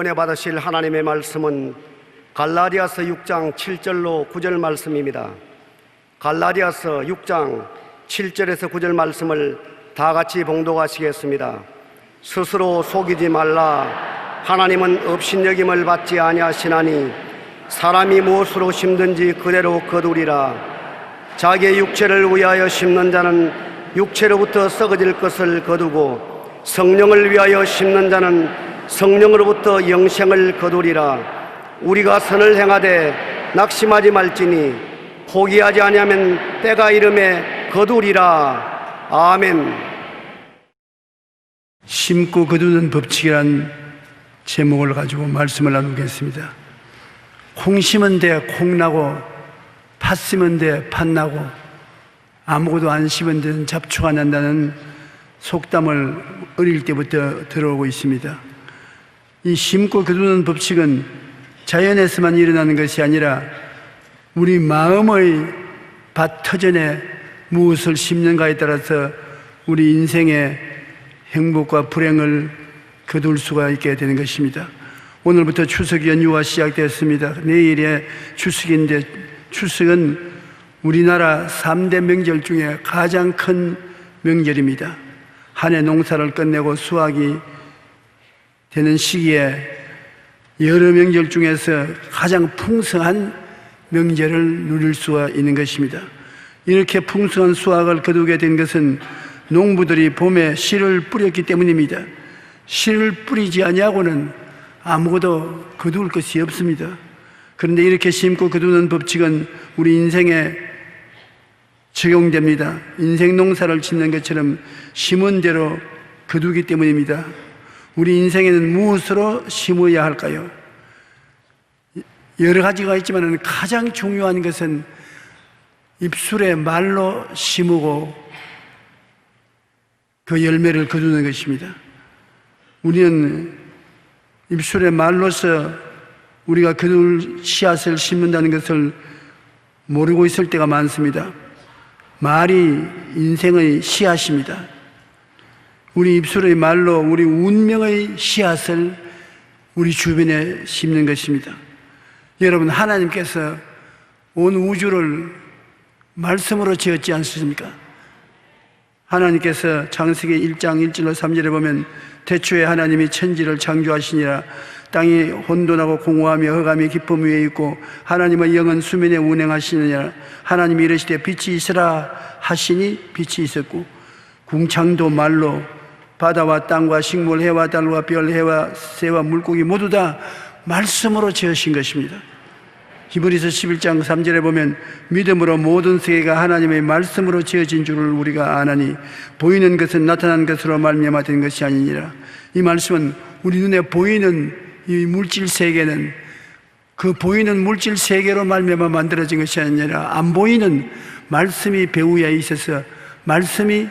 은혜 받으실 하나님의 말씀은 갈라디아서 6장 7절로 9절 말씀입니다. 갈라디아서 6장 7절에서 9절 말씀을 다 같이 봉독하시겠습니다. 스스로 속이지 말라. 하나님은 업신여김을 받지 아니하시나니 사람이 무엇으로 심든지 그대로 거두리라. 자기의 육체를 위하여 심는 자는 육체로부터 썩어질 것을 거두고 성령을 위하여 심는 자는 성령으로부터 영생을 거두리라. 우리가 선을 행하되 낙심하지 말지니 포기하지 아니하면 때가 이름에 거두리라. 아멘. 심고 거두는 법칙이란 제목을 가지고 말씀을 나누겠습니다. 콩 심은 데 콩 나고 팥 심은 데 팥 나고 아무것도 안 심은 데는 잡초가 난다는 속담을 어릴 때부터 들어오고 있습니다. 이 심고 거두는 법칙은 자연에서만 일어나는 것이 아니라 우리 마음의 밭 터전에 무엇을 심는가에 따라서 우리 인생의 행복과 불행을 거둘 수가 있게 되는 것입니다. 오늘부터 추석 연휴가 시작되었습니다. 내일에 추석인데 추석은 우리나라 3대 명절 중에 가장 큰 명절입니다. 한 해 농사를 끝내고 수확이 되는 시기에 여러 명절 중에서 가장 풍성한 명절을 누릴 수가 있는 것입니다. 이렇게 풍성한 수확을 거두게 된 것은 농부들이 봄에 씨를 뿌렸기 때문입니다. 씨를 뿌리지 아니하고는 아무것도 거둘 것이 없습니다. 그런데 이렇게 심고 거두는 법칙은 우리 인생에 적용됩니다. 인생 농사를 짓는 것처럼 심은 대로 거두기 때문입니다. 우리 인생에는 무엇으로 심어야 할까요? 여러 가지가 있지만 가장 중요한 것은 입술에 말로 심고 그 열매를 거두는 것입니다. 우리는 입술에 말로서 우리가 거둘 씨앗을 심는다는 것을 모르고 있을 때가 많습니다. 말이 인생의 씨앗입니다. 우리 입술의 말로 우리 운명의 씨앗을 우리 주변에 심는 것입니다. 여러분, 하나님께서 온 우주를 말씀으로 지었지 않습니까? 하나님께서 창세기 1장 1절로 3절에 보면 태초에 하나님이 천지를 창조하시니라. 땅이 혼돈하고 공허하며 흑암이 깊음 위에 있고 하나님의 영은 수면에 운행하시느니라. 하나님이 이르시되 빛이 있으라 하시니 빛이 있었고 궁창도 말로 바다와 땅과 식물 해와 달과 별 해와 새와 물고기 모두 다 말씀으로 지으신 것입니다. 히브리서 11장 3절에 보면 믿음으로 모든 세계가 하나님의 말씀으로 지어진 줄을 우리가 아나니 보이는 것은 나타난 것으로 말미암아 된 것이 아니니라. 이 말씀은 우리 눈에 보이는 이 물질 세계는 그 보이는 물질 세계로 말미암아 만들어진 것이 아니라 안 보이는 말씀이 배후에 있어서 말씀이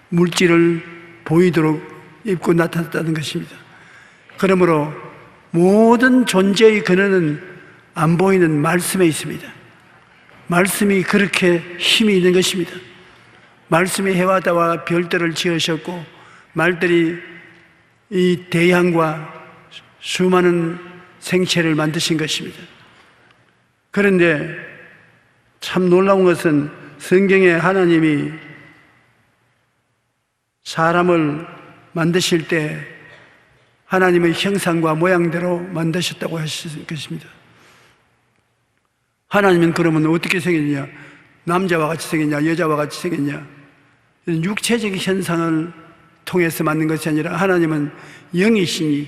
물질을 보이도록 입고 나타났다는 것입니다. 그러므로 모든 존재의 근원은 안 보이는 말씀에 있습니다. 말씀이 그렇게 힘이 있는 것입니다. 말씀이 해와 달과 별들을 지으셨고 말들이 이 대양과 수많은 생체를 만드신 것입니다. 그런데 참 놀라운 것은 성경에 하나님이 사람을 만드실 때 하나님의 형상과 모양대로 만드셨다고 하신 것입니다. 하나님은 그러면 어떻게 생겼냐? 남자와 같이 생겼냐? 여자와 같이 생겼냐? 육체적 현상을 통해서 만든 것이 아니라 하나님은 영이시니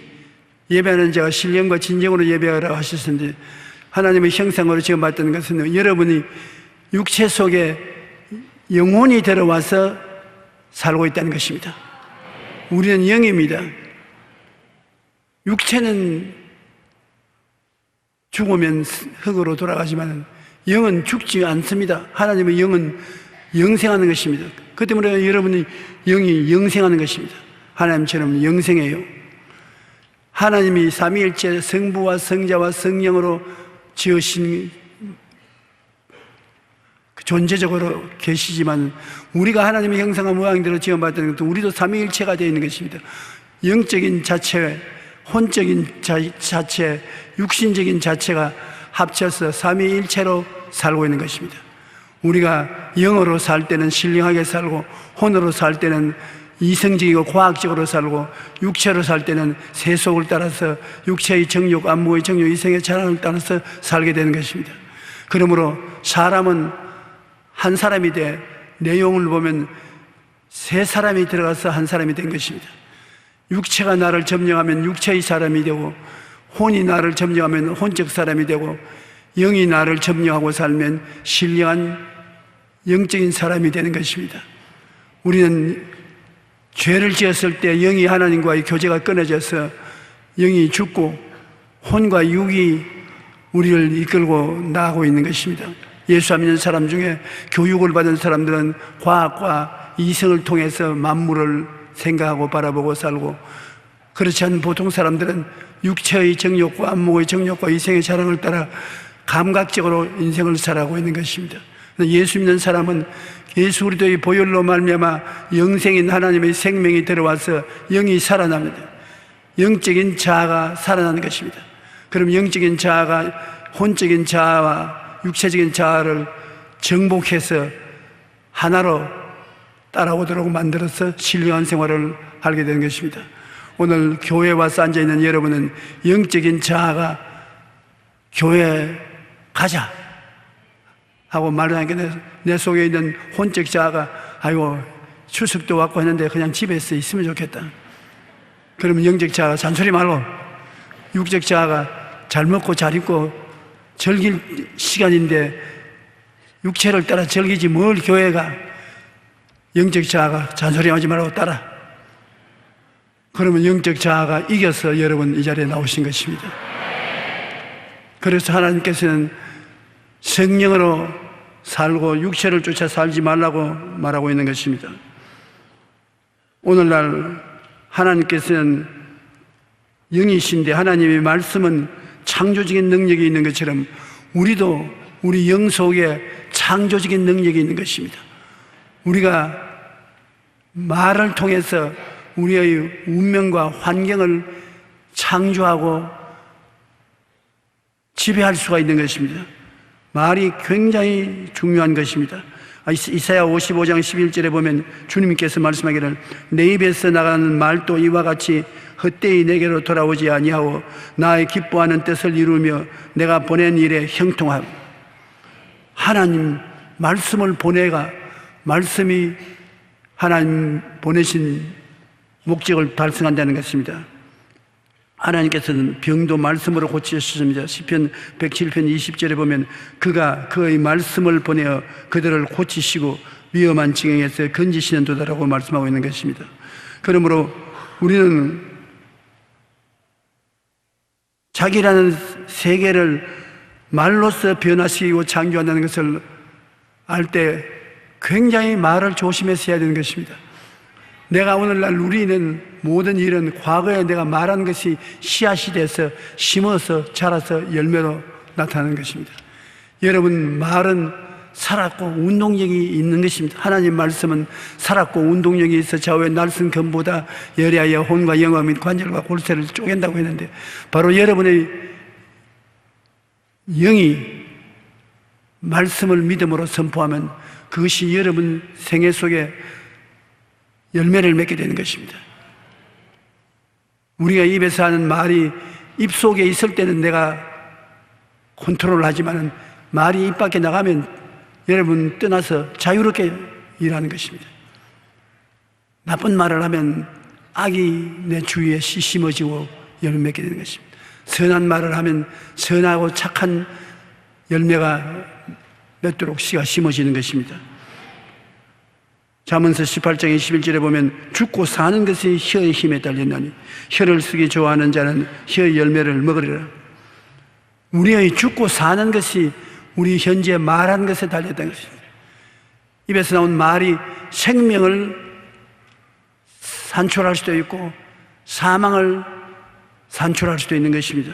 예배하는 자가 신령과 진정으로 예배하라 하셨는데 하나님의 형상으로 지어봤다는 것은 여러분이 육체 속에 영혼이 들어와서 살고 있다는 것입니다. 우리는 영입니다. 육체는 죽으면 흙으로 돌아가지만 영은 죽지 않습니다. 하나님의 영은 영생하는 것입니다. 그 때문에 여러분이 영이 영생하는 것입니다. 하나님처럼 영생해요. 하나님이 삼위일체 성부와 성자와 성령으로 지으신 존재적으로 계시지만 우리가 하나님의 형상과 모양대로 지어봤다는 것도 우리도 삼위일체가 되어 있는 것입니다. 영적인 자체, 혼적인 자체, 육신적인 자체가 합쳐서 삼위일체로 살고 있는 것입니다. 우리가 영으로 살 때는 신령하게 살고, 혼으로 살 때는 이성적이고 과학적으로 살고, 육체로 살 때는 세속을 따라서 육체의 정욕, 안목의 정욕, 이성의 자랑을 따라서 살게 되는 것입니다. 그러므로 사람은 한 사람이 돼 내용을 보면 세 사람이 들어가서 한 사람이 된 것입니다. 육체가 나를 점령하면 육체의 사람이 되고, 혼이 나를 점령하면 혼적 사람이 되고, 영이 나를 점령하고 살면 신령한 영적인 사람이 되는 것입니다. 우리는 죄를 지었을 때 영이 하나님과의 교제가 끊어져서 영이 죽고 혼과 육이 우리를 이끌고 나가고 있는 것입니다. 예수 안 믿는 사람 중에 교육을 받은 사람들은 과학과 이성을 통해서 만물을 생각하고 바라보고 살고, 그렇지 않은 보통 사람들은 육체의 정욕과 안목의 정욕과 이성의 자랑을 따라 감각적으로 인생을 살아가고 있는 것입니다. 예수 믿는 사람은 예수 그리스도의 보혈로 말미암아 영생인 하나님의 생명이 들어와서 영이 살아납니다. 영적인 자아가 살아나는 것입니다. 그럼 영적인 자아가 혼적인 자아와 육체적인 자아를 정복해서 하나로 따라오도록 만들어서 신령한 생활을 하게 되는 것입니다. 오늘 교회에 와서 앉아있는 여러분은 영적인 자아가 교회에 가자 하고 말하니까 내 속에 있는 혼적 자아가 아이고 추석도 왔고 했는데 그냥 집에서 있으면 좋겠다. 그러면 영적 자아가 잔소리 말고, 육적 자아가 잘 먹고 잘 입고 즐길 시간인데 육체를 따라 즐기지 뭘 교회가. 영적 자아가 잔소리하지 말고 따라. 그러면 영적 자아가 이겨서 여러분 이 자리에 나오신 것입니다. 그래서 하나님께서는 성령으로 살고 육체를 쫓아 살지 말라고 말하고 있는 것입니다. 오늘날 하나님께서는 영이신데 하나님의 말씀은 창조적인 능력이 있는 것처럼 우리도 우리 영 속에 창조적인 능력이 있는 것입니다. 우리가 말을 통해서 우리의 운명과 환경을 창조하고 지배할 수가 있는 것입니다. 말이 굉장히 중요한 것입니다. 이사야 55장 11절에 보면 주님께서 말씀하기를 내 입에서 나가는 말도 이와 같이 헛되이 내게로 돌아오지 아니하고 나의 기뻐하는 뜻을 이루며 내가 보낸 일에 형통하고. 하나님 말씀을 보내가 말씀이 하나님 보내신 목적을 달성한다는 것입니다. 하나님께서는 병도 말씀으로 고치셨습니다. 시편 107편 20절에 보면 그가 그의 말씀을 보내어 그들을 고치시고 위험한 지경에서 건지시는 도다라고 말씀하고 있는 것입니다. 그러므로 우리는 자기라는 세계를 말로써 변화시키고 창조한다는 것을 알 때 굉장히 말을 조심해서 해야 되는 것입니다. 내가 오늘날 누리는 모든 일은 과거에 내가 말한 것이 씨앗이 돼서 심어서 자라서 열매로 나타나는 것입니다. 여러분, 말은 살았고 운동력이 있는 것입니다. 하나님 말씀은 살았고 운동력이 있어 좌우의 날선 검보다 열애하여 혼과 영화 및 관절과 골세를 쪼갠다고 했는데, 바로 여러분의 영이 말씀을 믿음으로 선포하면 그것이 여러분 생애 속에 열매를 맺게 되는 것입니다. 우리가 입에서 하는 말이 입속에 있을 때는 내가 컨트롤을 하지만 말이 입 밖에 나가면 여러분 떠나서 자유롭게 일하는 것입니다. 나쁜 말을 하면 악이 내 주위에 심어지고 열매 맺게 되는 것입니다. 선한 말을 하면 선하고 착한 열매가 맺도록 씨가 심어지는 것입니다. 잠언서 18장 21절에 보면 죽고 사는 것이 혀의 힘에 달렸나니 혀를 쓰기 좋아하는 자는 혀의 열매를 먹으리라. 우리의 죽고 사는 것이 우리 현재 말한 것에 달렸다는 것입니다. 입에서 나온 말이 생명을 산출할 수도 있고 사망을 산출할 수도 있는 것입니다.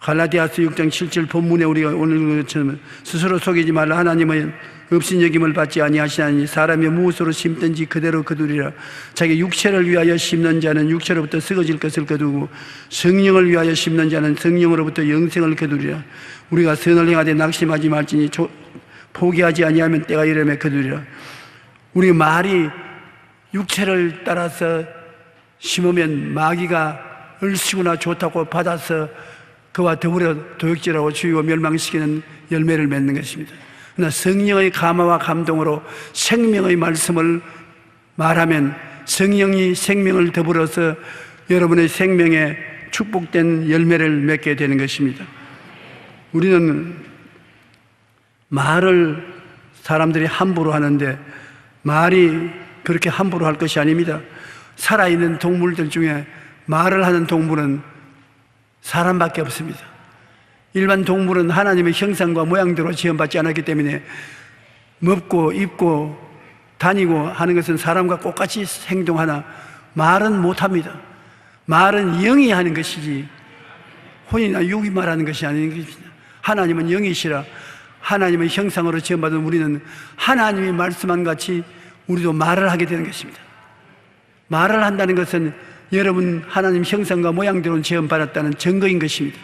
갈라디아서 6장 7절 본문에 우리가 오늘 것처럼 스스로 속이지 말라. 하나님은 없인 여김을 받지 아니하시나니 사람이 무엇으로 심든지 그대로 거두리라. 자기 육체를 위하여 심는 자는 육체로부터 썩어질 것을 거두고 성령을 위하여 심는 자는 성령으로부터 영생을 거두리라. 우리가 선을 행하되 낙심하지 말지니 포기하지 아니하면 때가 이르매 거두리라. 우리 말이 육체를 따라서 심으면 마귀가 얼씨구나 좋다고 받아서 그와 더불어 도역질하고 죽이고 멸망시키는 열매를 맺는 것입니다. 그러나 성령의 감화와 감동으로 생명의 말씀을 말하면 성령이 생명을 더불어서 여러분의 생명에 축복된 열매를 맺게 되는 것입니다. 우리는 말을 사람들이 함부로 하는데 말이 그렇게 함부로 할 것이 아닙니다. 살아있는 동물들 중에 말을 하는 동물은 사람밖에 없습니다. 일반 동물은 하나님의 형상과 모양대로 지음받지 않았기 때문에 먹고 입고 다니고 하는 것은 사람과 똑같이 행동하나 말은 못합니다. 말은 영이 하는 것이지 혼이나 육이 말하는 것이 아닌 것입니다. 하나님은 영이시라 하나님의 형상으로 지음받은 우리는 하나님이 말씀한 같이 우리도 말을 하게 되는 것입니다. 말을 한다는 것은 여러분 하나님 형상과 모양대로 지음받았다는 증거인 것입니다.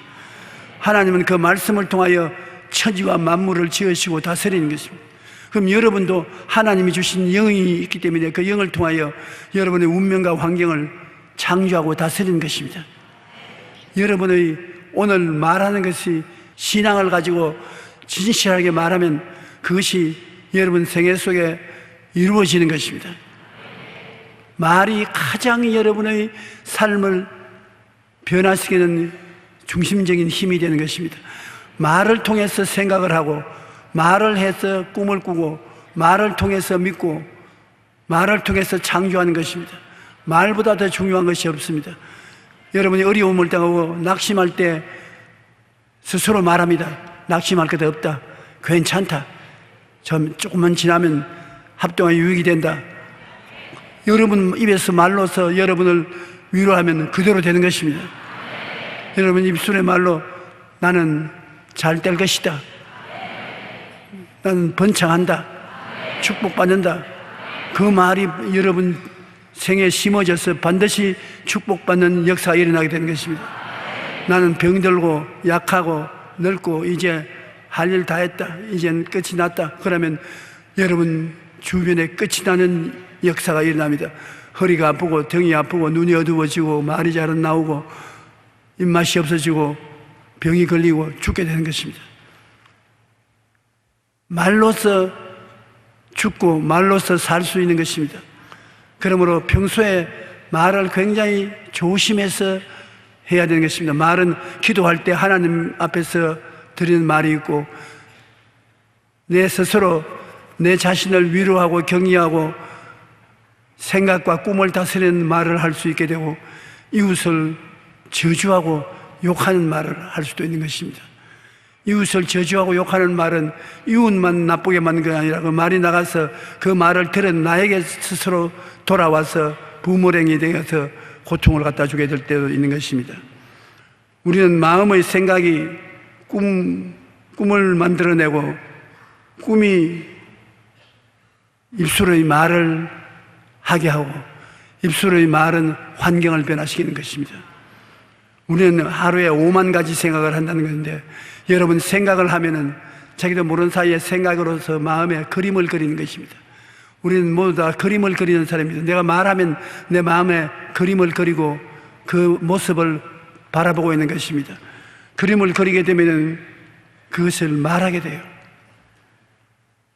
하나님은 그 말씀을 통하여 천지와 만물을 지으시고 다스리는 것입니다. 그럼 여러분도 하나님이 주신 영이 있기 때문에 그 영을 통하여 여러분의 운명과 환경을 창조하고 다스리는 것입니다. 여러분의 오늘 말하는 것이 신앙을 가지고 진실하게 말하면 그것이 여러분 생애 속에 이루어지는 것입니다. 말이 가장 여러분의 삶을 변화시키는 중심적인 힘이 되는 것입니다. 말을 통해서 생각을 하고 말을 해서 꿈을 꾸고 말을 통해서 믿고 말을 통해서 창조하는 것입니다. 말보다 더 중요한 것이 없습니다. 여러분이 어려움을 당하고 낙심할 때 스스로 말합니다. 낙심할 것도 없다. 괜찮다. 조금만 지나면 합동에 유익이 된다. 여러분 입에서 말로서 여러분을 위로하면 그대로 되는 것입니다. 여러분 입술의 말로 나는 잘 될 것이다. 나는 번창한다. 축복받는다. 그 말이 여러분 생에 심어져서 반드시 축복받는 역사가 일어나게 되는 것입니다. 나는 병들고 약하고 늙고 이제 할 일 다 했다. 이젠 끝이 났다. 그러면 여러분 주변에 끝이 나는 역사가 일어납니다. 허리가 아프고 등이 아프고 눈이 어두워지고 말이 잘 안 나오고 입맛이 없어지고 병이 걸리고 죽게 되는 것입니다. 말로서 죽고 말로서 살 수 있는 것입니다. 그러므로 평소에 말을 굉장히 조심해서 해야 되는 것입니다. 말은 기도할 때 하나님 앞에서 드리는 말이 있고 내 스스로 내 자신을 위로하고 격려하고 생각과 꿈을 다스리는 말을 할 수 있게 되고 이웃을 저주하고 욕하는 말을 할 수도 있는 것입니다. 이웃을 저주하고 욕하는 말은 이웃만 나쁘게 만드는 게 아니라 그 말이 나가서 그 말을 들은 나에게 스스로 돌아와서 부모랭이 되어서 고통을 갖다 주게 될 때도 있는 것입니다. 우리는 마음의 생각이 꿈을 만들어내고 꿈이 입술의 말을 하게 하고 입술의 말은 환경을 변화시키는 것입니다. 우리는 하루에 5만 가지 생각을 한다는 것인데 여러분 생각을 하면은 자기도 모르는 사이에 생각으로서 마음에 그림을 그리는 것입니다. 우리는 모두 다 그림을 그리는 사람입니다. 내가 말하면 내 마음에 그림을 그리고 그 모습을 바라보고 있는 것입니다. 그림을 그리게 되면은 그것을 말하게 돼요.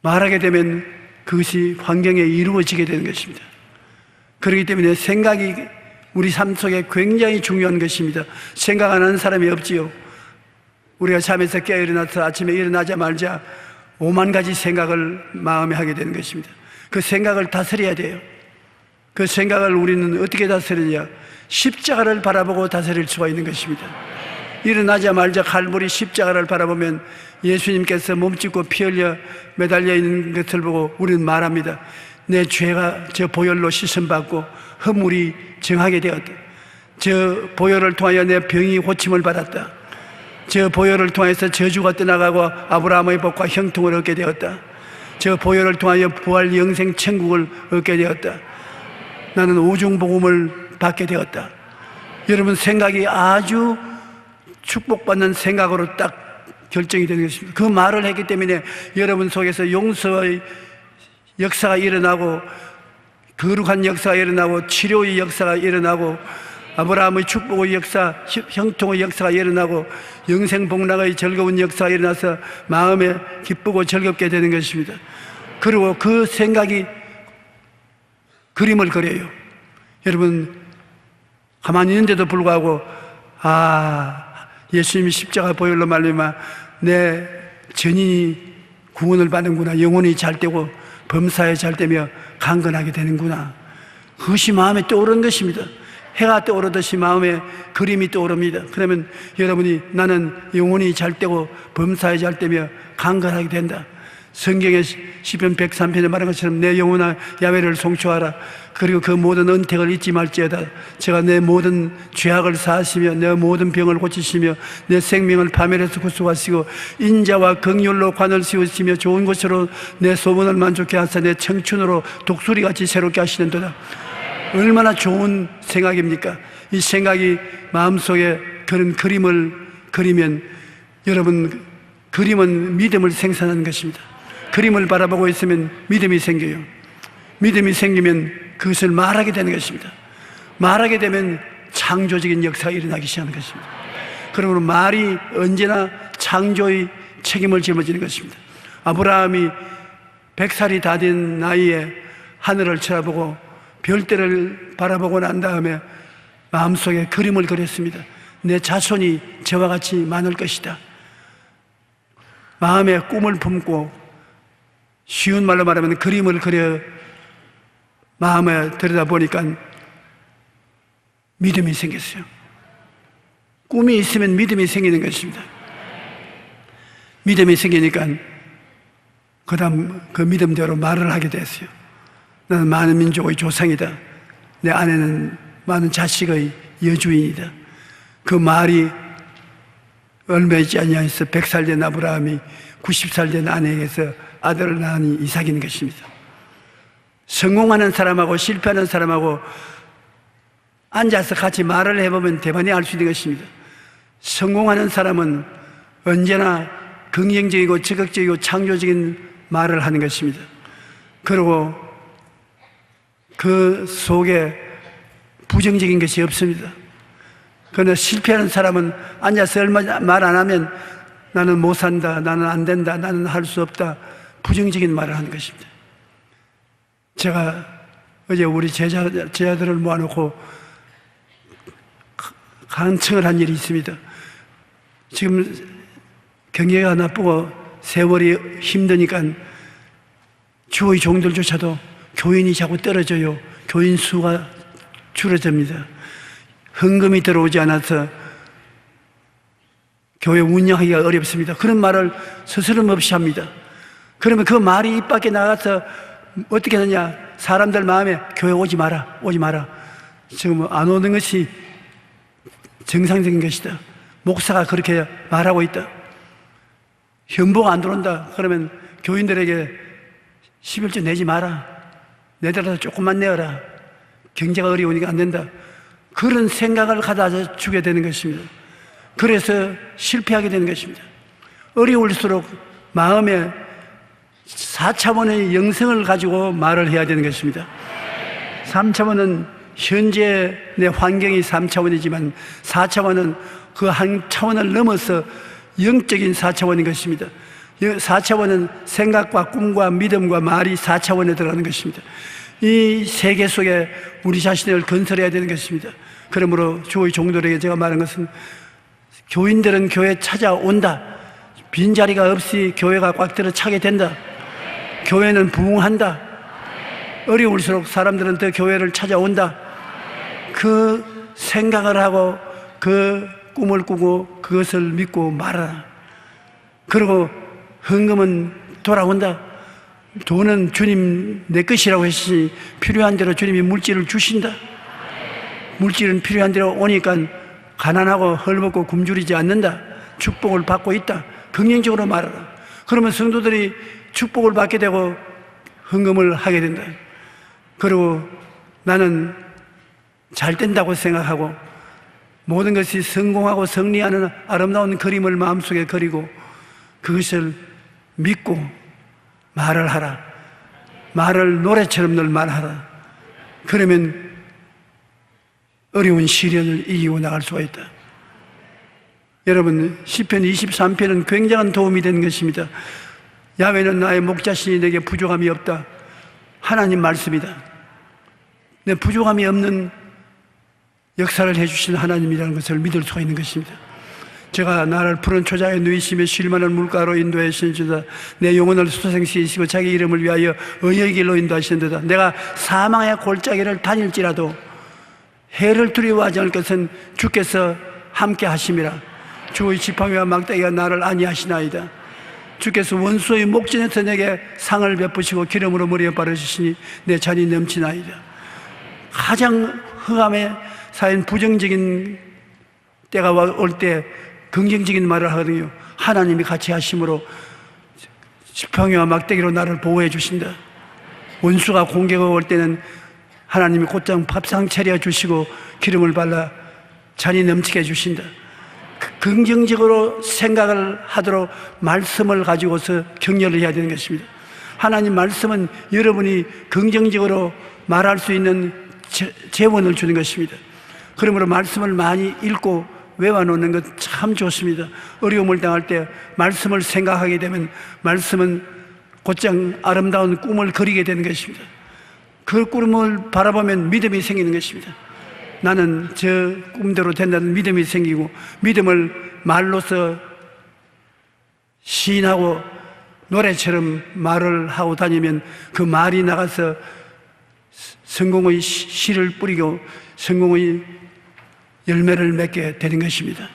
말하게 되면 그것이 환경에 이루어지게 되는 것입니다. 그렇기 때문에 생각이 우리 삶 속에 굉장히 중요한 것입니다. 생각 안 하는 사람이 없지요. 우리가 잠에서 깨어 일어나서 아침에 일어나자마자 5만 가지 생각을 마음에 하게 되는 것입니다. 그 생각을 다스려야 돼요. 그 생각을 우리는 어떻게 다스리냐? 십자가를 바라보고 다스릴 수가 있는 것입니다. 일어나자마자 칼보리 십자가를 바라보면 예수님께서 몸짓고 피 흘려 매달려 있는 것을 보고 우리는 말합니다. 내 죄가 저 보혈로 씻음받고 허물이 정하게 되었다. 저 보혈을 통하여 내 병이 고침을 받았다. 저 보혈을 통해서 저주가 떠나가고 아브라함의 복과 형통을 얻게 되었다. 저 보혈을 통하여 부활 영생 천국을 얻게 되었다. 나는 오중복음을 받게 되었다. 여러분 생각이 아주 축복받는 생각으로 딱 결정이 되는 것입니다. 그 말을 했기 때문에 여러분 속에서 용서의 역사가 일어나고 거룩한 역사가 일어나고 치료의 역사가 일어나고 아브라함의 축복의 역사, 형통의 역사가 일어나고 영생복락의 즐거운 역사가 일어나서 마음에 기쁘고 즐겁게 되는 것입니다. 그리고 그 생각이 그림을 그려요. 여러분 가만히 있는데도 불구하고 예수님이 십자가 보혈로 말미암아 내 전인이 구원을 받는구나, 영혼이 잘되고 범사에 잘되며 강건하게 되는구나, 그것이 마음에 떠오르는 것입니다. 해가 떠오르듯이 마음에 그림이 떠오릅니다. 그러면 여러분이 나는 영혼이 잘되고 범사에 잘되며 강건하게 된다. 성경의 시편 103편에 말한 것처럼 내 영혼아 야훼를 송축하라. 그리고 그 모든 은택을 잊지 말지어다. 제가 내 모든 죄악을 사하시며 내 모든 병을 고치시며 내 생명을 파멸해서 구속하시고 인자와 긍휼로 관을 씌우시며 좋은 것으로 내 소원을 만족케 하사 내 청춘으로 독수리같이 새롭게 하시는도다. 얼마나 좋은 생각입니까? 이 생각이 마음속에 그런 그림을 그리면 여러분, 그림은 믿음을 생산하는 것입니다. 그림을 바라보고 있으면 믿음이 생겨요. 믿음이 생기면 그것을 말하게 되는 것입니다. 말하게 되면 창조적인 역사가 일어나기 시작하는 것입니다. 그러므로 말이 언제나 창조의 책임을 짊어지는 것입니다. 아브라함이 100살이 다 된 나이에 하늘을 쳐다보고 별들을 바라보고 난 다음에 마음속에 그림을 그렸습니다. 내 자손이 저와 같이 많을 것이다. 마음에 꿈을 품고 쉬운 말로 말하면 그림을 그려 마음에 들여다보니까 믿음이 생겼어요. 꿈이 있으면 믿음이 생기는 것입니다. 믿음이 생기니까 그 다음 그 믿음대로 말을 하게 됐어요. 나는 많은 민족의 조상이다. 내 아내는 많은 자식의 여주인이다. 그 말이 얼마 있지 아니하여서 100살 된 아브라함이 90살 된 아내에게서 아들을 낳으니 이삭인 것입니다. 성공하는 사람하고 실패하는 사람하고 앉아서 같이 말을 해보면 대반이 알 수 있는 것입니다. 성공하는 사람은 언제나 긍정적이고 적극적이고 창조적인 말을 하는 것입니다. 그리고 그 속에 부정적인 것이 없습니다. 그러나 실패하는 사람은 앉아서 얼마 말 안 하면 나는 못 산다, 나는 안 된다, 나는 할 수 없다, 부정적인 말을 하는 것입니다. 제가 어제 우리 제자들을 모아놓고 간청을 한 일이 있습니다. 지금 경기가 나쁘고 세월이 힘드니까 주의 종들조차도 교인이 자꾸 떨어져요. 교인 수가 줄어듭니다. 헌금이 들어오지 않아서 교회 운영하기가 어렵습니다. 그런 말을 스스럼 없이 합니다. 그러면 그 말이 입 밖에 나가서 어떻게 하느냐? 사람들 마음에 교회 오지 마라, 오지 마라. 지금 안 오는 것이 정상적인 것이다. 목사가 그렇게 말하고 있다. 현보가 안 들어온다. 그러면 교인들에게 11조 내지 마라. 내더라도 조금만 내어라. 경제가 어려우니까 안 된다. 그런 생각을 가다 주게 되는 것입니다. 그래서 실패하게 되는 것입니다. 어려울수록 마음에 4차원의 영성을 가지고 말을 해야 되는 것입니다. 3차원은 현재 내 환경이 3차원이지만 4차원은 그 한 차원을 넘어서 영적인 4차원인 것입니다. 4차원은 생각과 꿈과 믿음과 말이 4차원에 들어가는 것입니다. 이 세계 속에 우리 자신을 건설해야 되는 것입니다. 그러므로 주의 종들에게 제가 말한 것은 교인들은 교회에 찾아온다. 빈자리가 없이 교회가 꽉 들어 차게 된다. 교회는 부흥한다. 어려울수록 사람들은 더 교회를 찾아온다. 그 생각을 하고 그 꿈을 꾸고 그것을 믿고 말하라. 그리고 헌금은 돌아온다. 돈은 주님 내 것이라고 했으니 필요한 대로 주님이 물질을 주신다. 물질은 필요한 대로 오니까 가난하고 헐벗고 굶주리지 않는다. 축복을 받고 있다. 긍정적으로 말하라. 그러면 성도들이 축복을 받게 되고 헌금을 하게 된다. 그리고 나는 잘 된다고 생각하고 모든 것이 성공하고 승리하는 아름다운 그림을 마음속에 그리고 그것을 믿고 말을 하라. 말을 노래처럼 늘 말하라. 그러면 어려운 시련을 이기고 나갈 수가 있다. 여러분, 시편 23편은 굉장한 도움이 되는 것입니다. 야훼는 나의 목자시니 내게 부족함이 없다. 하나님 말씀이다. 내 부족함이 없는 역사를 해주신 하나님이라는 것을 믿을 수가 있는 것입니다. 제가 나를 푸른 초장에 누이시며 쉴만한 물가로 인도하시는지다. 내 영혼을 수소생시키시고 자기 이름을 위하여 의의 길로 인도하시는도다. 내가 사망의 골짜기를 다닐지라도 해를 두려워하지 않을 것은 주께서 함께 하심이라. 주의 지팡이와 막대기가 나를 안위하시나이다. 주께서 원수의 목전에서 내게 상을 베푸시고 기름으로 머리에 바르시니 내 잔이 넘치나이다. 가장 흑암에 쌓인 부정적인 때가 올 때 긍정적인 말을 하거든요. 하나님이 같이 하심으로 지팡이와 막대기로 나를 보호해 주신다. 원수가 공격을 올 때는 하나님이 곧장 밥상 차려 주시고 기름을 발라 잔이 넘치게 해주신다. 긍정적으로 생각을 하도록 말씀을 가지고서 격려를 해야 되는 것입니다. 하나님 말씀은 여러분이 긍정적으로 말할 수 있는 재원을 주는 것입니다. 그러므로 말씀을 많이 읽고 외워놓는 것 참 좋습니다. 어려움을 당할 때 말씀을 생각하게 되면 말씀은 곧장 아름다운 꿈을 그리게 되는 것입니다. 그 꿈을 바라보면 믿음이 생기는 것입니다. 나는 저 꿈대로 된다는 믿음이 생기고 믿음을 말로서 시인하고 노래처럼 말을 하고 다니면 그 말이 나가서 성공의 씨를 뿌리고 성공의 열매를 맺게 되는 것입니다.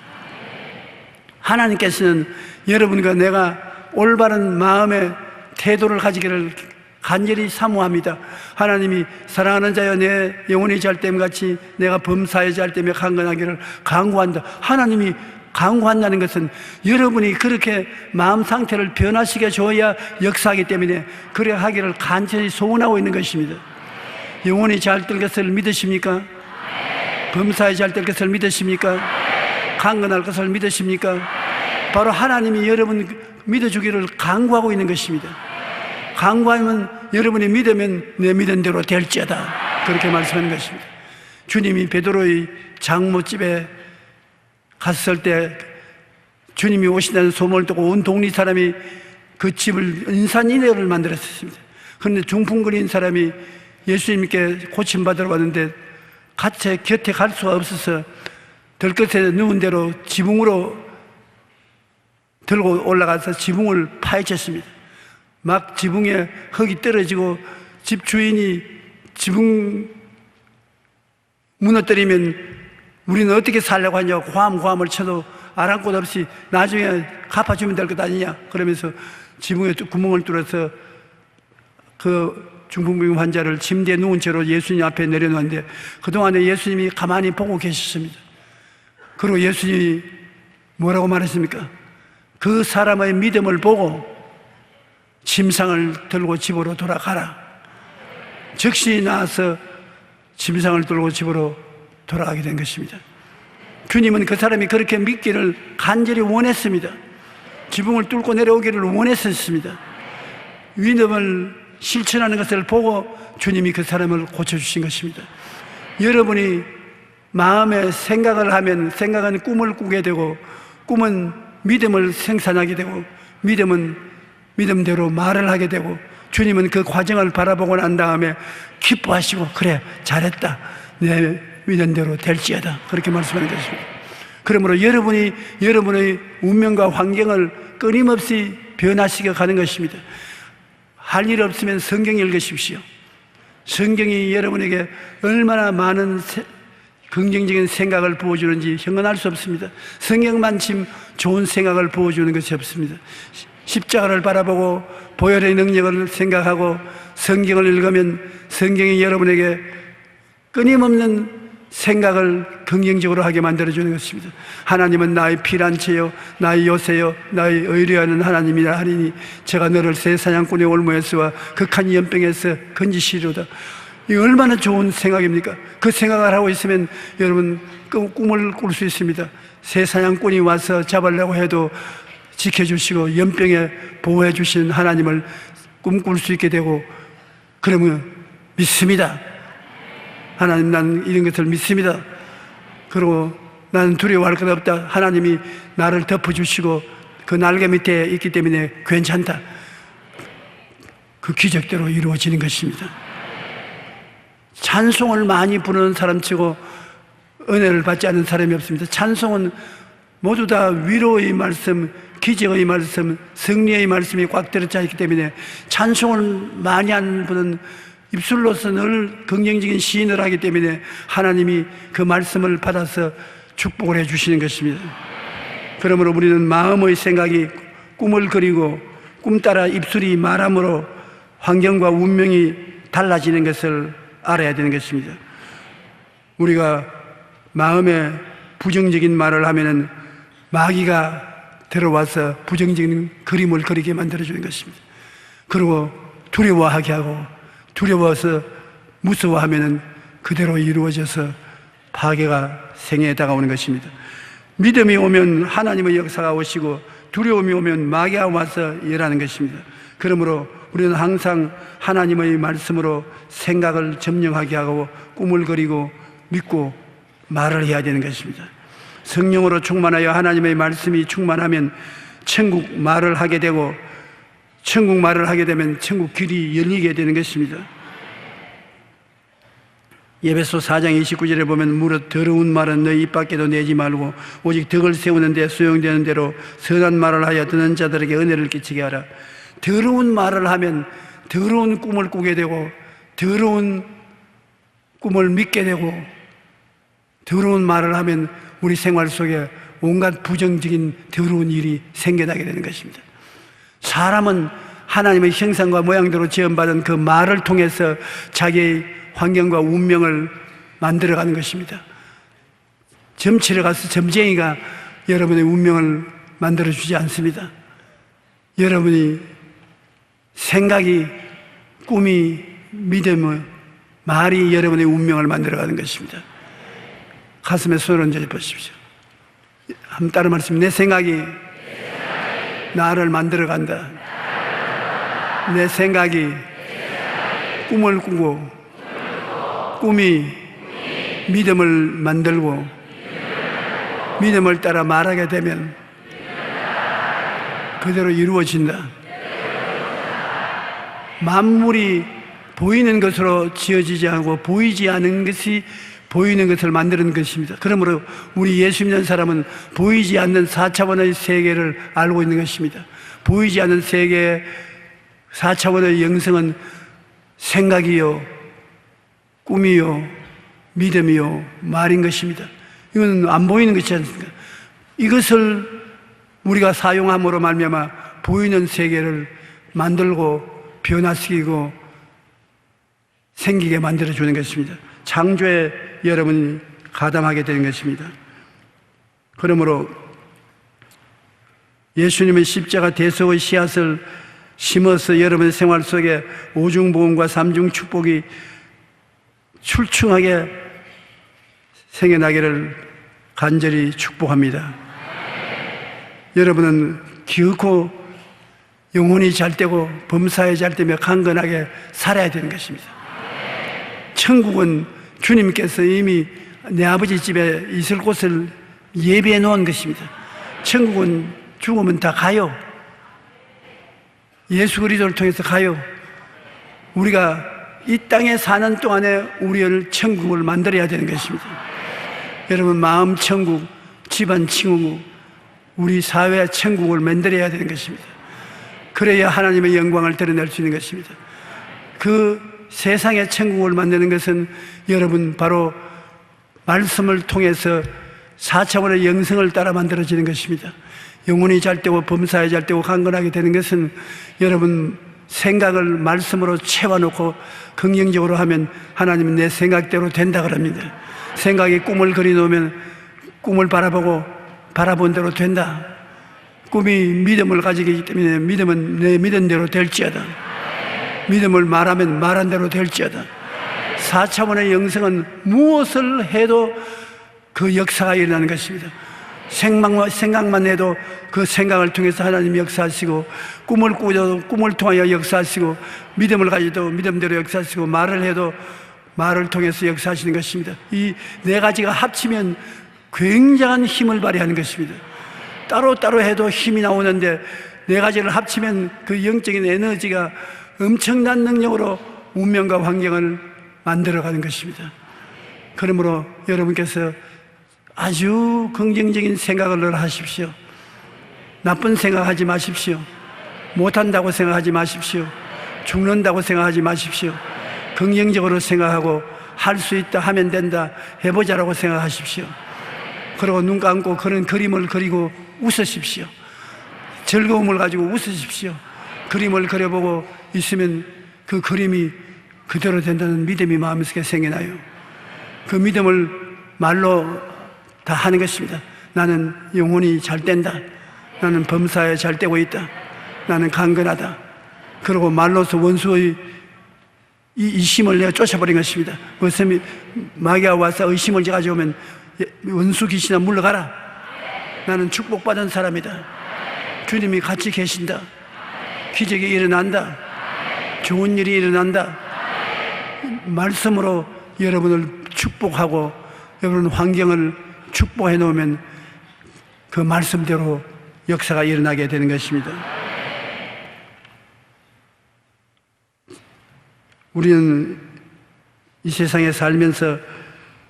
하나님께서는 여러분과 내가 올바른 마음의 태도를 가지기를 간절히 사모합니다. 하나님이 사랑하는 자여 내 영혼이 잘됨같이 내가 범사에 잘됨에 강건하기를 강구한다. 하나님이 강구한다는 것은 여러분이 그렇게 마음 상태를 변화시켜 줘야 역사하기 때문에 그래 하기를 간절히 소원하고 있는 것입니다. 영혼이 잘 될 것을 믿으십니까? 범사에 잘 될 것을 믿으십니까? 강건할 것을 믿으십니까? 바로 하나님이 여러분 믿어주기를 강구하고 있는 것입니다. 강구하면 여러분이 믿으면 내 믿은 대로 될지어다. 그렇게 말씀하는 것입니다. 주님이 베드로의 장모집에 갔을 때 주님이 오신다는 소문을 듣고 온 동리 사람이 그 집을 인산인해를 만들었습니다. 그런데 중풍거린 사람이 예수님께 고침받으러 왔는데 같이 곁에 갈 수가 없어서 들것에 누운 대로 지붕으로 들고 올라가서 지붕을 파헤쳤습니다. 막 지붕에 흙이 떨어지고 집 주인이 지붕 무너뜨리면 우리는 어떻게 살려고 하냐고 고함을 쳐도 아랑곳 없이 나중에 갚아주면 될 것 아니냐 그러면서 지붕에 구멍을 뚫어서 그 중풍병 환자를 침대에 누운 채로 예수님 앞에 내려놓았는데 그동안에 예수님이 가만히 보고 계셨습니다. 그리고 예수님이 뭐라고 말했습니까? 그 사람의 믿음을 보고 침상을 들고 집으로 돌아가라. 즉시 나와서 침상을 들고 집으로 돌아가게 된 것입니다. 주님은 그 사람이 그렇게 믿기를 간절히 원했습니다. 지붕을 뚫고 내려오기를 원했었습니다. 믿음을 실천하는 것을 보고 주님이 그 사람을 고쳐주신 것입니다. 여러분이 마음에 생각을 하면 생각은 꿈을 꾸게 되고 꿈은 믿음을 생산하게 되고 믿음은 믿음대로 말을 하게 되고 주님은 그 과정을 바라보고 난 다음에 기뻐하시고 그래 잘했다 내 믿음대로 될지어다 그렇게 말씀하는 것입니다. 그러므로 여러분이 여러분의 운명과 환경을 끊임없이 변화시켜 가는 것입니다. 할 일 없으면 성경 읽으십시오. 성경이 여러분에게 얼마나 많은 긍정적인 생각을 부어주는지 형언할 수 없습니다. 성경만큼 좋은 생각을 부어주는 것이 없습니다. 십자가를 바라보고 보혈의 능력을 생각하고 성경을 읽으면 성경이 여러분에게 끊임없는 생각을 긍정적으로 하게 만들어주는 것입니다. 하나님은 나의 피난처요 나의 요새요 나의 의뢰하는 하나님이라 하리니 제가 너를 새 사냥꾼의 올무에서와 극한 연병에서 건지시리로다. 이 얼마나 좋은 생각입니까? 그 생각을 하고 있으면 여러분 꿈을 꿀 수 있습니다. 새 사냥꾼이 와서 잡으려고 해도 지켜주시고 연병에 보호해 주시는 하나님을 꿈꿀 수 있게 되고, 그러면 믿습니다. 하나님, 나는 이런 것을 믿습니다. 그리고 나는 두려워할 것 없다. 하나님이 나를 덮어주시고 그 날개 밑에 있기 때문에 괜찮다. 그 기적대로 이루어지는 것입니다. 찬송을 많이 부르는 사람치고 은혜를 받지 않는 사람이 없습니다. 찬송은 모두 다 위로의 말씀, 기적의 말씀, 승리의 말씀이 꽉 들어차 있기 때문에 찬송을 많이 하는 분은 입술로서 늘 긍정적인 시인을 하기 때문에 하나님이 그 말씀을 받아서 축복을 해주시는 것입니다. 그러므로 우리는 마음의 생각이 꿈을 그리고 꿈 따라 입술이 말함으로 환경과 운명이 달라지는 것을 알아야 되는 것입니다. 우리가 마음에 부정적인 말을 하면은 마귀가 들어와서 부정적인 그림을 그리게 만들어주는 것입니다. 그리고 두려워하게 하고 두려워서 무서워하면은 그대로 이루어져서 파괴가 생애에 다가오는 것입니다. 믿음이 오면 하나님의 역사가 오시고 두려움이 오면 마귀가 와서 일하는 것입니다. 그러므로 우리는 항상 하나님의 말씀으로 생각을 점령하게 하고 꿈을 그리고 믿고 말을 해야 되는 것입니다. 성령으로 충만하여 하나님의 말씀이 충만하면 천국 말을 하게 되고, 천국 말을 하게 되면 천국 길이 열리게 되는 것입니다. 에베소 4장 29절에 보면 무릇 더러운 말은 너희 입 밖에도 내지 말고 오직 덕을 세우는 데 소용되는 대로 선한 말을 하여 듣는 자들에게 은혜를 끼치게 하라. 더러운 말을 하면 더러운 꿈을 꾸게 되고 더러운 꿈을 믿게 되고, 더러운 말을 하면 우리 생활 속에 온갖 부정적인 더러운 일이 생겨나게 되는 것입니다. 사람은 하나님의 형상과 모양대로 지음받은 그 말을 통해서 자기의 환경과 운명을 만들어가는 것입니다. 점치러 가서 점쟁이가 여러분의 운명을 만들어주지 않습니다. 여러분이 생각이, 꿈이, 믿음의 말이 여러분의 운명을 만들어가는 것입니다. 가슴에 손을 얹어 보십시오. 한번 따라 말씀. 내 생각이 나를 만들어간다. 내 생각이 꿈을 꾸고 꿈이 믿음을 만들고 믿음을 따라 말하게 되면 그대로 이루어진다. 만물이 보이는 것으로 지어지지 않고 보이지 않은 것이 보이는 것을 만드는 것입니다. 그러므로 우리 예수 믿는 사람은 보이지 않는 4차원의 세계를 알고 있는 것입니다. 보이지 않는 세계의 4차원의 영성은 생각이요, 꿈이요, 믿음이요, 말인 것입니다. 이건 안 보이는 것이지 않습니까? 이것을 우리가 사용함으로 말미암아 보이는 세계를 만들고 변화시키고 생기게 만들어주는 것입니다. 창조에 여러분이 가담하게 되는 것입니다. 그러므로 예수님의 십자가 대속의 씨앗을 심어서 여러분의 생활 속에 오중보험과 삼중축복이 출중하게 생겨나기를 간절히 축복합니다. 여러분은 기어코 영혼이 잘되고 범사에 잘되며 강건하게 살아야 되는 것입니다. 천국은 주님께서 이미 내 아버지 집에 있을 곳을 예비해 놓은 것입니다. 천국은 죽으면 다 가요. 예수 그리스도를 통해서 가요. 우리가 이 땅에 사는 동안에 우리를 천국을 만들어야 되는 것입니다. 여러분, 마음 천국, 집안 천국, 우리 사회 천국을 만들어야 되는 것입니다. 그래야 하나님의 영광을 드러낼 수 있는 것입니다. 그 세상의 천국을 만드는 것은 여러분 바로 말씀을 통해서 4차원의 영성을 따라 만들어지는 것입니다. 영혼이 잘되고 범사에 잘되고 강건하게 되는 것은 여러분 생각을 말씀으로 채워놓고 긍정적으로 하면 하나님은 내 생각대로 된다 그럽니다. 생각에 꿈을 그려놓으면 꿈을 바라본 대로 된다. 꿈이 믿음을 가지기 때문에 믿음은 내 믿은 대로 될지어다. 믿음을 말하면 말한 대로 될지어다. 4차원의 영성은 무엇을 해도 그 역사가 일어나는 것입니다. 생각만 해도 그 생각을 통해서 하나님이 역사하시고, 꿈을 꾸어도 꿈을 통하여 역사하시고, 믿음을 가지도 믿음대로 역사하시고, 말을 해도 말을 통해서 역사하시는 것입니다. 이 네 가지가 합치면 굉장한 힘을 발휘하는 것입니다. 따로따로 해도 힘이 나오는데 네 가지를 합치면 그 영적인 에너지가 엄청난 능력으로 운명과 환경을 만들어가는 것입니다. 그러므로 여러분께서 아주 긍정적인 생각을 늘 하십시오. 나쁜 생각하지 마십시오. 못한다고 생각하지 마십시오. 죽는다고 생각하지 마십시오. 긍정적으로 생각하고 할 수 있다, 하면 된다, 해보자라고 생각하십시오. 그리고 눈 감고 그런 그림을 그리고 웃으십시오. 즐거움을 가지고 웃으십시오. 그림을 그려보고 있으면 그 그림이 그대로 된다는 믿음이 마음속에 생겨나요. 그 믿음을 말로 다 하는 것입니다. 나는 영혼이 잘 된다. 나는 범사에 잘 되고 있다. 나는 강건하다. 그리고 말로서 원수의 이 의심을 내가 쫓아버린 것입니다. 무슨 마귀가 와서 의심을 가져오면 원수 귀신아 물러가라. 나는 축복받은 사람이다. 주님이 같이 계신다. 기적이 일어난다. 좋은 일이 일어난다. 말씀으로 여러분을 축복하고 여러분 환경을 축복해 놓으면 그 말씀대로 역사가 일어나게 되는 것입니다. 우리는 이 세상에 살면서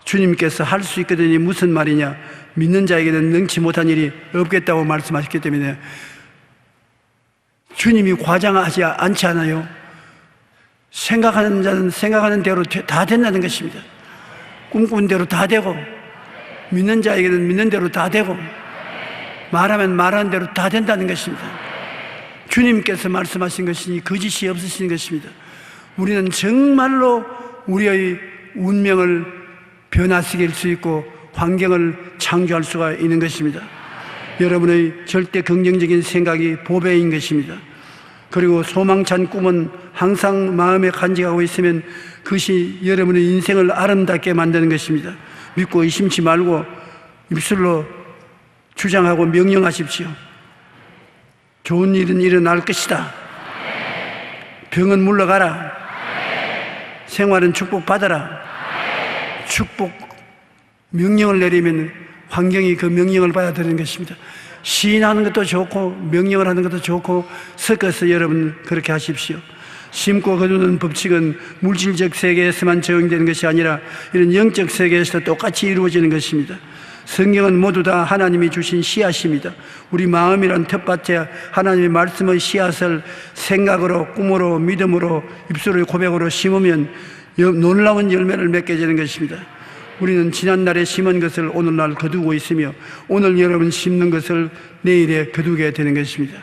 주님께서 할 수 있거든요. 무슨 말이냐? 믿는 자에게는 능치 못한 일이 없겠다고 말씀하셨기 때문에 주님이 과장하지 않지 않아요. 생각하는 자는 생각하는 대로 다 된다는 것입니다. 꿈꾸는 대로 다 되고, 믿는 자에게는 믿는 대로 다 되고, 말하면 말하는 대로 다 된다는 것입니다. 주님께서 말씀하신 것이니 거짓이 없으신 것입니다. 우리는 정말로 우리의 운명을 변화시킬 수 있고 환경을 창조할 수가 있는 것입니다. 여러분의 절대 긍정적인 생각이 보배인 것입니다. 그리고 소망찬 꿈은 항상 마음에 간직하고 있으면 그것이 여러분의 인생을 아름답게 만드는 것입니다. 믿고 의심치 말고 입술로 주장하고 명령하십시오. 좋은 일은 일어날 것이다. 병은 물러가라. 생활은 축복받아라. 축복 명령을 내리면 환경이 그 명령을 받아들이는 것입니다. 시인하는 것도 좋고 명령을 하는 것도 좋고 섞어서 여러분 그렇게 하십시오. 심고 거두는 법칙은 물질적 세계에서만 적용되는 것이 아니라 이런 영적 세계에서 똑같이 이루어지는 것입니다. 성경은 모두 다 하나님이 주신 씨앗입니다. 우리 마음이란 텃밭에 하나님의 말씀의 씨앗을 생각으로, 꿈으로, 믿음으로, 입술의 고백으로 심으면 놀라운 열매를 맺게 되는 것입니다. 우리는 지난날에 심은 것을 오늘날 거두고 있으며 오늘 여러분 심는 것을 내일에 거두게 되는 것입니다.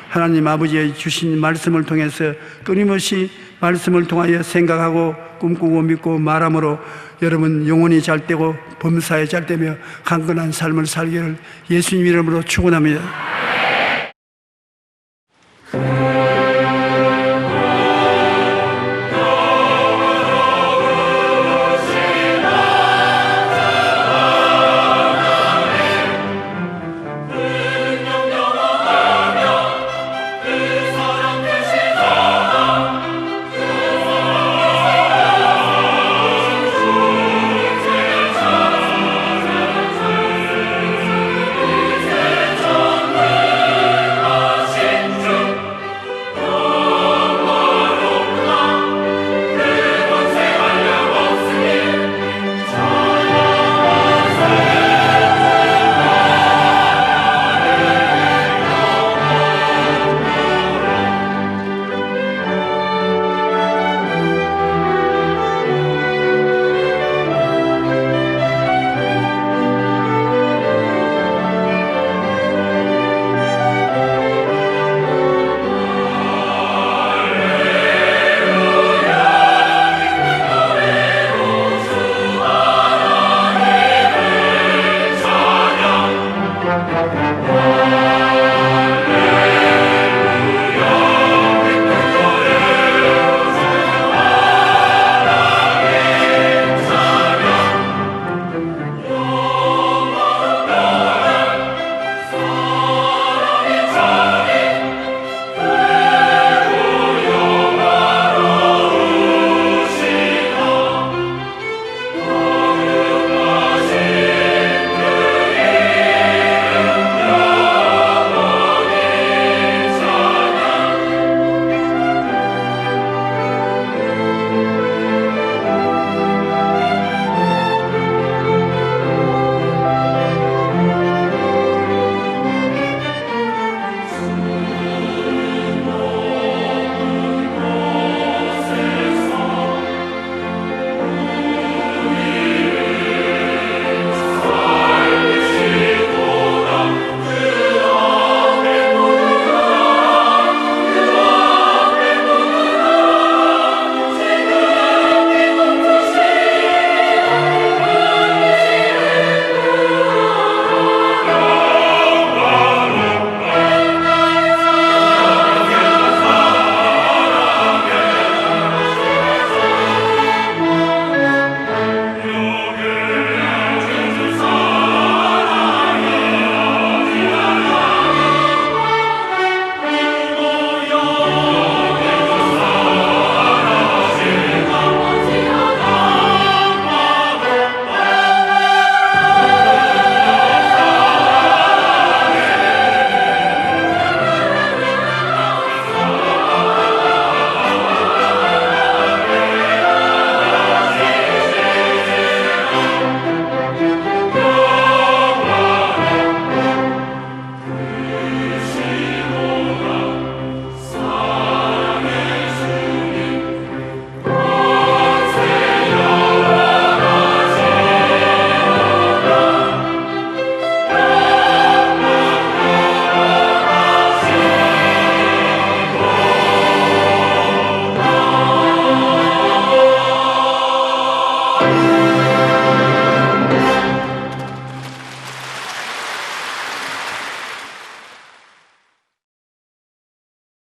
하나님 아버지의 주신 말씀을 통해서 끊임없이 말씀을 통하여 생각하고 꿈꾸고 믿고 말함으로 여러분 영혼이 잘 되고 범사에 잘 되며 강건한 삶을 살기를 예수님 이름으로 축원합니다.